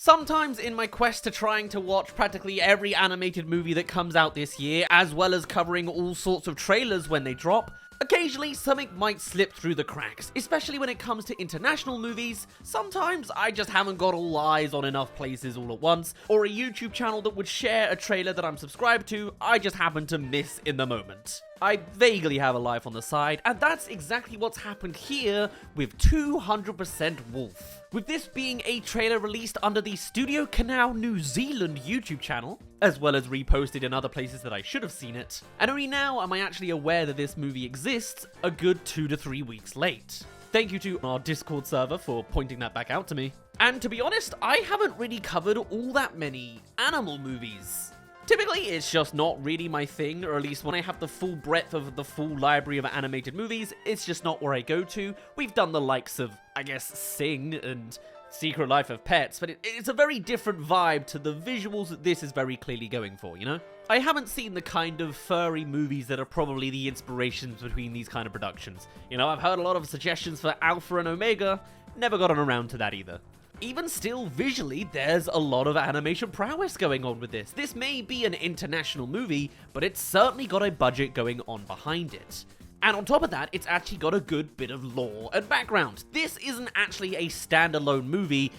Sometimes in my quest to trying to watch practically every animated movie that comes out this year, as well as covering all sorts of trailers when they drop, occasionally something might slip through the cracks, especially when it comes to international movies. Sometimes I just haven't got all eyes on enough places all at once, or a YouTube channel that would share a trailer that I'm subscribed to, I just happen to miss in the moment. I vaguely have a life on the side, and that's exactly what's happened here with 200% Wolf. With this being a trailer released under the Studiocanal New Zealand YouTube channel, as well as reposted in other places that I should have seen it, and only now am I actually aware that this movie exists a good 2 to 3 weeks late. Thank you to our Discord server for pointing that back out to me. And to be honest, I haven't really covered all that many animal movies. Typically, it's just not really my thing, or at least when I have the full breadth of the full library of animated movies, it's just not where I go to. We've done the likes of, I guess, Sing and Secret Life of Pets, but it's a very different vibe to the visuals that this is very clearly going for, you know? I haven't seen the kind of furry movies that are probably the inspirations between these kind of productions. You know, I've heard a lot of suggestions for Alpha and Omega, never gotten around to that either. Even still, visually, there's a lot of animation prowess going on with this. This may be an international movie, but it's certainly got a budget going on behind it. And on top of that, it's actually got a good bit of lore and background. This isn't actually a standalone movie,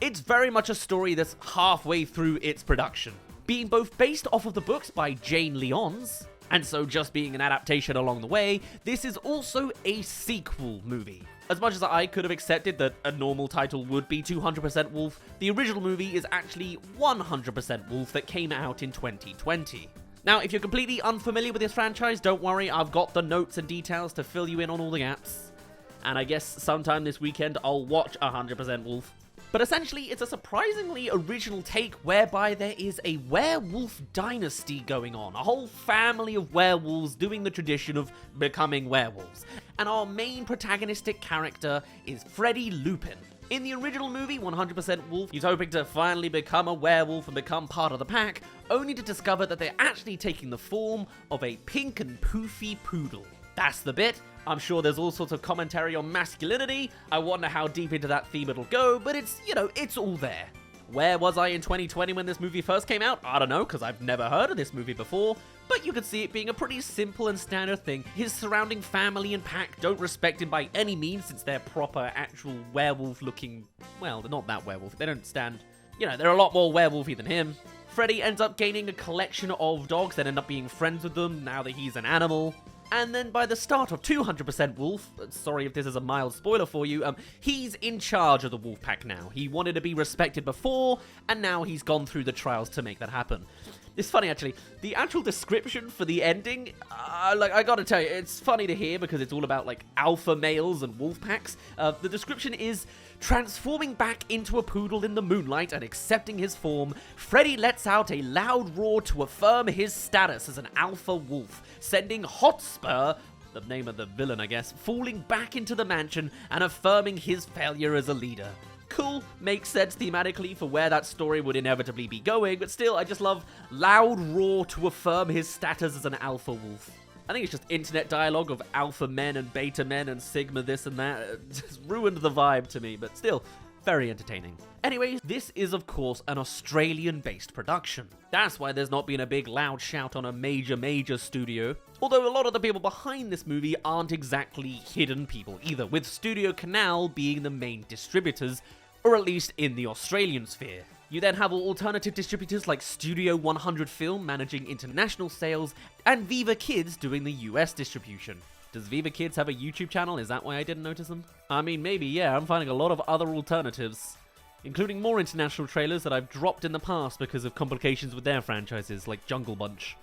it's very much a story that's halfway through its production. Being both based off of the books by Jane Lyons, and so just being an adaptation along the way, this is also a sequel movie. As much as I could have accepted that a normal title would be 200% Wolf, the original movie is actually 100% Wolf that came out in 2020. Now, if you're completely unfamiliar with this franchise, don't worry, I've got the notes and details to fill you in on all the gaps. And I guess sometime this weekend I'll watch 100% Wolf. But essentially, it's a surprisingly original take whereby there is a werewolf dynasty going on. A whole family of werewolves doing the tradition of becoming werewolves. And our main protagonistic character is Freddy Lupin. In the original movie, 100% Wolf, he's hoping to finally become a werewolf and become part of the pack, only to discover that they're actually taking the form of a pink and poofy poodle. That's the bit. I'm sure there's all sorts of commentary on masculinity. I wonder how deep into that theme it'll go, but it's, you know, it's all there. Where was I in 2020 when this movie first came out? I don't know, because I've never heard of this movie before, but you could see it being a pretty simple and standard thing. His surrounding family and pack don't respect him by any means, since they're proper, actual werewolf-looking... Well, they're not that werewolf. They don't stand... You know, they're a lot more werewolfy than him. Freddy ends up gaining a collection of dogs that end up being friends with them now that he's an animal. And then by the start of 200% Wolf, sorry if this is a mild spoiler for you, he's in charge of the wolf pack now. He wanted to be respected before, and now he's gone through the trials to make that happen. It's funny, actually. The actual description for the ending, I gotta tell you, it's funny to hear because it's all about, like, alpha males and wolf packs. The description is, transforming back into a poodle in the moonlight and accepting his form, Freddy lets out a loud roar to affirm his status as an alpha wolf, sending Hotspur, the name of the villain, I guess, falling back into the mansion and affirming his failure as a leader. Cool, makes sense thematically for where that story would inevitably be going, but still, I just love loud roar to affirm his status as an alpha wolf. I think it's just internet dialogue of alpha men and beta men and sigma this and that. It just ruined the vibe to me, but still, very entertaining. Anyways, this is of course an Australian-based production. That's why there's not been a big loud shout on a major studio. Although a lot of the people behind this movie aren't exactly hidden people either, with Studiocanal being the main distributors, or at least in the Australian sphere. You then have alternative distributors like Studio 100 Film managing international sales, and Viva Kids doing the US distribution. Does Viva Kids have a YouTube channel? Is that why I didn't notice them? I mean, maybe, yeah, I'm finding a lot of other alternatives, including more international trailers that I've dropped in the past because of complications with their franchises, like Jungle Bunch.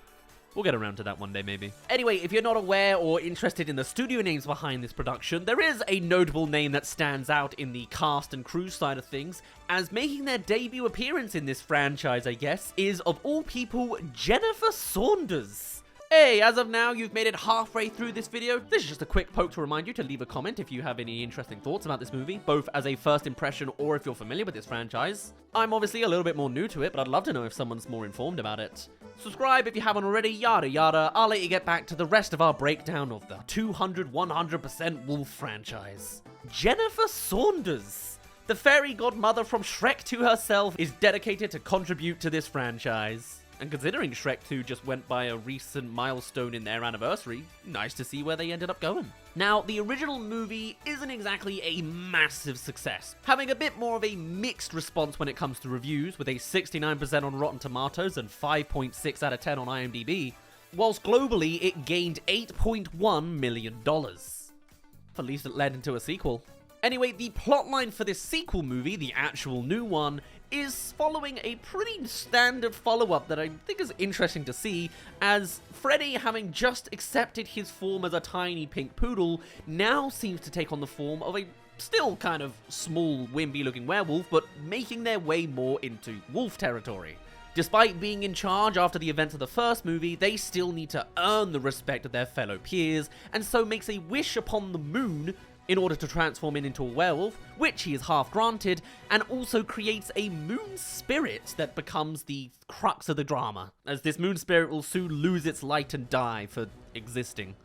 We'll get around to that one day, maybe. Anyway, if you're not aware or interested in the studio names behind this production, there is a notable name that stands out in the cast and crew side of things, as making their debut appearance in this franchise, I guess, is, of all people, Jennifer Saunders. Hey, as of now, you've made it halfway through this video. This is just a quick poke to remind you to leave a comment if you have any interesting thoughts about this movie, both as a first impression or if you're familiar with this franchise. I'm obviously a little bit more new to it, but I'd love to know if someone's more informed about it. Subscribe if you haven't already, yada yada. I'll let you get back to the rest of our breakdown of the 100% Wolf franchise. Jennifer Saunders. The fairy godmother from Shrek 2 herself is dedicated to contribute to this franchise. And considering Shrek 2 just went by a recent milestone in their anniversary, nice to see where they ended up going. Now, the original movie isn't exactly a massive success, having a bit more of a mixed response when it comes to reviews, with a 69% on Rotten Tomatoes and 5.6 out of 10 on IMDb, whilst globally it gained $8.1 million. At least it led into a sequel. Anyway, the plotline for this sequel movie, the actual new one, is following a pretty standard follow-up that I think is interesting to see, as Freddy, having just accepted his form as a tiny pink poodle, now seems to take on the form of a still kind of small, wimpy-looking werewolf, but making their way more into wolf territory. Despite being in charge after the events of the first movie, they still need to earn the respect of their fellow peers, and so makes a wish upon the moon in order to transform him into a werewolf, which he is half granted, and also creates a moon spirit that becomes the crux of the drama, as this moon spirit will soon lose its light and die for existing.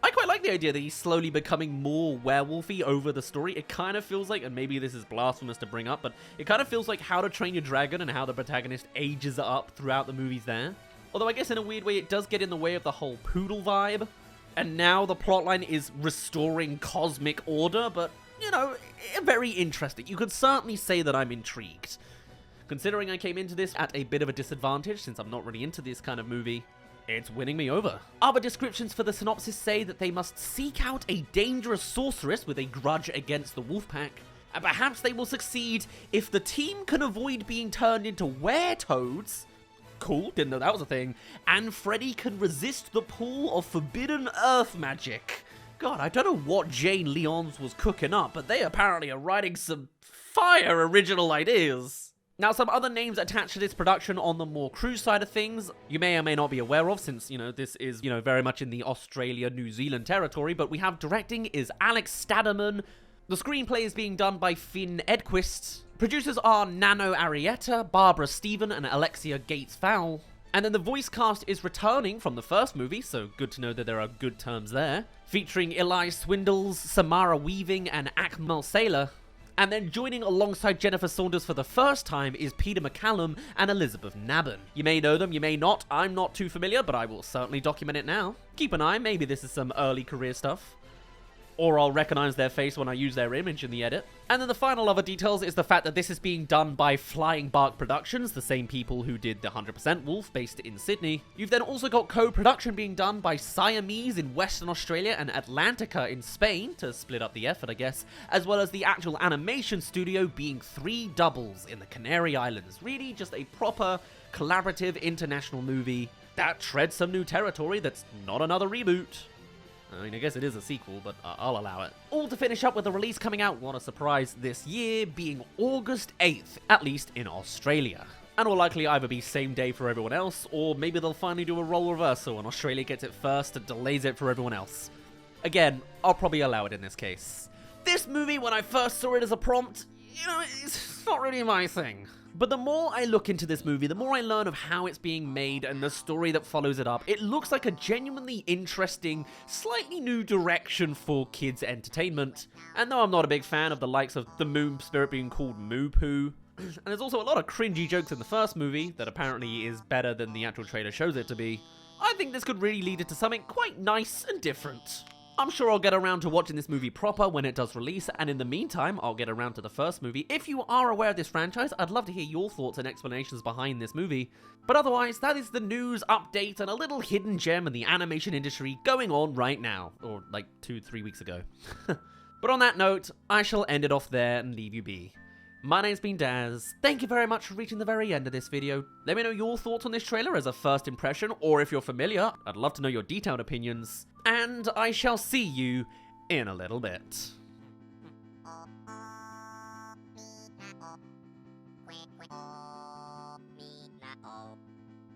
I quite like the idea that he's slowly becoming more werewolfy over the story. It kind of feels like, and maybe this is blasphemous to bring up, but it kind of feels like How to Train Your Dragon and how the protagonist ages up throughout the movies there. Although I guess in a weird way it does get in the way of the whole poodle vibe. And now the plotline is restoring cosmic order, but, you know, very interesting. You could certainly say that I'm intrigued. Considering I came into this at a bit of a disadvantage, since I'm not really into this kind of movie, it's winning me over. Other descriptions for the synopsis say that they must seek out a dangerous sorceress with a grudge against the wolf pack, and perhaps they will succeed if the team can avoid being turned into were-toads. Cool, didn't know that was a thing. And Freddy can resist the pull of forbidden earth magic. God, I don't know what Jane Leons was cooking up, but they apparently are writing some fire original ideas. Now, some other names attached to this production on the more crew side of things, you may or may not be aware of, since, this is, very much in the Australia-New Zealand territory, but we have directing is Alex Staderman. The screenplay is being done by Finn Edquist. Producers are Nano Arietta, Barbara Stephen, and Alexia Gates-Fowl. And then the voice cast is returning from the first movie, so good to know that there are good terms there. Featuring Eli Swindles, Samara Weaving, and Akmal Saylor. And then joining alongside Jennifer Saunders for the first time is Peter McCallum and Elizabeth Nabben. You may know them, you may not. I'm not too familiar, but I will certainly document it now. Keep an eye, maybe this is some early career stuff. Or I'll recognize their face when I use their image in the edit. And then the final other details is the fact that this is being done by Flying Bark Productions, the same people who did the 100% Wolf based in Sydney. You've then also got co-production being done by Siamese in Western Australia and Atlantica in Spain, to split up the effort I guess, as well as the actual animation studio being 3 doubles in the Canary Islands. Really just a proper collaborative international movie that treads some new territory that's not another reboot. I mean, I guess it is a sequel, but I'll allow it. All to finish up with the release coming out, what a surprise, this year, being August 8th, at least in Australia. And will likely either be same day for everyone else, or maybe they'll finally do a role reversal and Australia gets it first and delays it for everyone else. Again, I'll probably allow it in this case. This movie, when I first saw it as a prompt, it's not really my thing. But the more I look into this movie, the more I learn of how it's being made and the story that follows it up, it looks like a genuinely interesting, slightly new direction for kids' entertainment. And though I'm not a big fan of the likes of the moon spirit being called Moo Poo, and there's also a lot of cringy jokes in the first movie that apparently is better than the actual trailer shows it to be, I think this could really lead into something quite nice and different. I'm sure I'll get around to watching this movie proper when it does release, and in the meantime, I'll get around to the first movie. If you are aware of this franchise, I'd love to hear your thoughts and explanations behind this movie. But otherwise, that is the news, update, and a little hidden gem in the animation industry going on right now. Or like 2-3 weeks ago. But on that note, I shall end it off there and leave you be. My name's been Daz. Thank you very much for reaching the very end of this video. Let me know your thoughts on this trailer as a first impression, or if you're familiar, I'd love to know your detailed opinions. And I shall see you in a little bit.